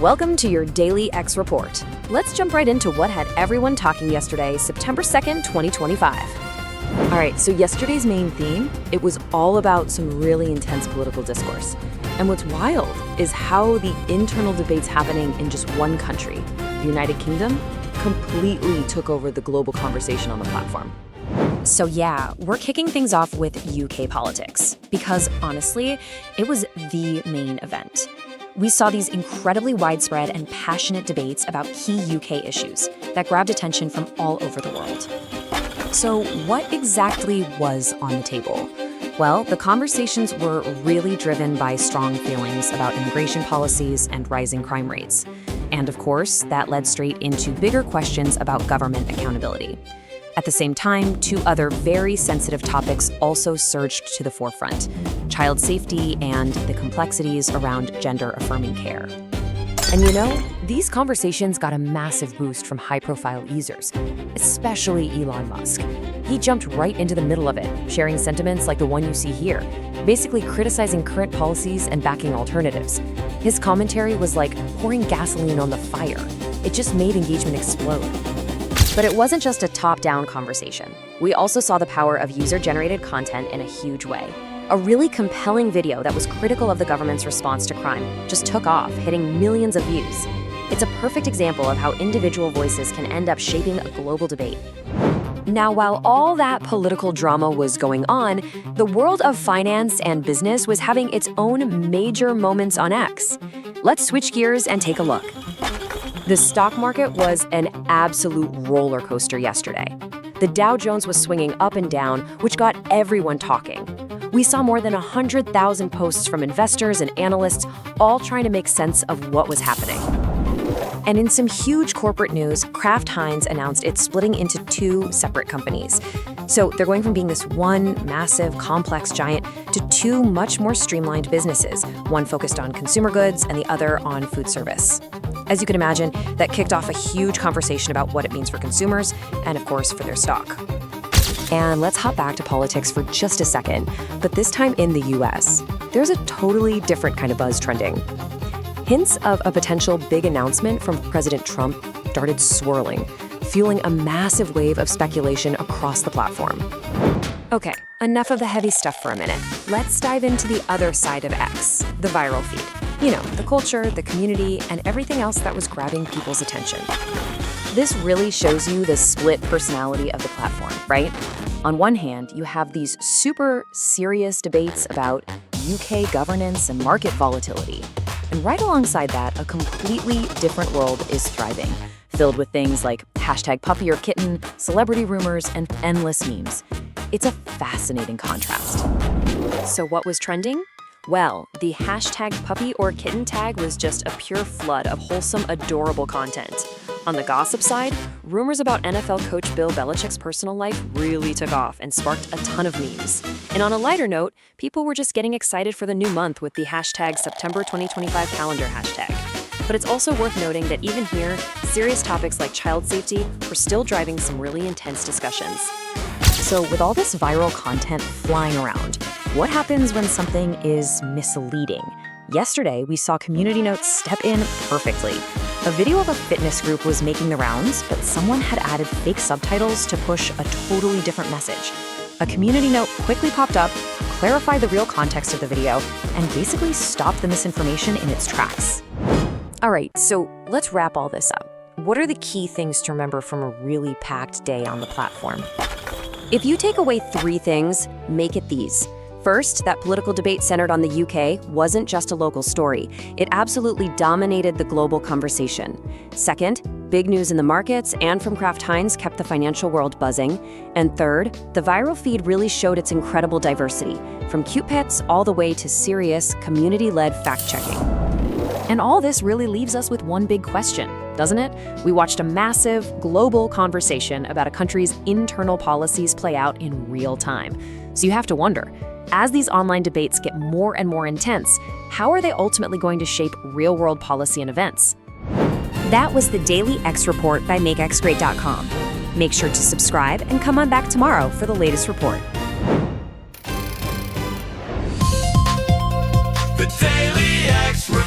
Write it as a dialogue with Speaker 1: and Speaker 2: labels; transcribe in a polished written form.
Speaker 1: Welcome to your Daily X Report. Let's jump right into what had everyone talking yesterday, September 2nd, 2025. All right, so yesterday's main theme, it was all about some really intense political discourse. And what's wild is how the internal debates happening in just one country, the United Kingdom, completely took over the global conversation on the platform. So yeah, we're kicking things off with UK politics, because honestly, it was the main event. We saw these incredibly widespread and passionate debates about key UK issues that grabbed attention from all over the world. So what exactly was on the table? Well, the conversations were really driven by strong feelings about immigration policies and rising crime rates. And of course, that led straight into bigger questions about government accountability. At the same time, two other very sensitive topics also surged to the forefront: child safety and the complexities around gender-affirming care. And you know, these conversations got a massive boost from high-profile users, especially Elon Musk. He jumped right into the middle of it, sharing sentiments like the one you see here, basically criticizing current policies and backing alternatives. His commentary was like pouring gasoline on the fire. It just made engagement explode. But it wasn't just a top-down conversation. We also saw the power of user-generated content in a huge way. A really compelling video that was critical of the government's response to crime just took off, hitting millions of views. It's a perfect example of how individual voices can end up shaping a global debate. Now, while all that political drama was going on, the world of finance and business was having its own major moments on X. Let's switch gears and take a look. The stock market was an absolute roller coaster yesterday. The Dow Jones was swinging up and down, which got everyone talking. We saw more than 100,000 posts from investors and analysts, all trying to make sense of what was happening. And in some huge corporate news, Kraft Heinz announced it's splitting into two separate companies. So they're going from being this one massive, complex giant to two much more streamlined businesses, one focused on consumer goods and the other on food service. As you can imagine, that kicked off a huge conversation about what it means for consumers and, of course, for their stock. And let's hop back to politics for just a second, but this time in the US. There's a totally different kind of buzz trending. Hints of a potential big announcement from President Trump started swirling, fueling a massive wave of speculation across the platform. Okay, enough of the heavy stuff for a minute. Let's dive into the other side of X, the viral feed. You know, the culture, the community, and everything else that was grabbing people's attention. This really shows you the split personality of the platform, right? On one hand, you have these super serious debates about UK governance and market volatility. And right alongside that, a completely different world is thriving, filled with things like hashtag puppy or kitten, celebrity rumors, and endless memes. It's a fascinating contrast. So what was trending? Well, the hashtag puppy or kitten tag was just a pure flood of wholesome, adorable content. On the gossip side, rumors about NFL coach Bill Belichick's personal life really took off and sparked a ton of memes. And on a lighter note, people were just getting excited for the new month with the hashtag September 2025 calendar hashtag. But it's also worth noting that even here, serious topics like child safety were still driving some really intense discussions. So with all this viral content flying around, what happens when something is misleading? Yesterday, we saw community notes step in perfectly. A video of a fitness group was making the rounds, but someone had added fake subtitles to push a totally different message. A community note quickly popped up, clarified the real context of the video, and basically stopped the misinformation in its tracks. All right, so let's wrap all this up. What are the key things to remember from a really packed day on the platform? If you take away three things, make it these. First, that political debate centered on the UK wasn't just a local story. It absolutely dominated the global conversation. Second, big news in the markets and from Kraft Heinz kept the financial world buzzing. And third, the viral feed really showed its incredible diversity, from cute pets all the way to serious, community-led fact-checking. And all this really leaves us with one big question, doesn't it? We watched a massive, global conversation about a country's internal policies play out in real time. So you have to wonder, as these online debates get more and more intense, how are they ultimately going to shape real-world policy and events? That was the Daily X Report by MakeXGreat.com. Make sure to subscribe and come on back tomorrow for the latest report.
Speaker 2: The Daily X Report.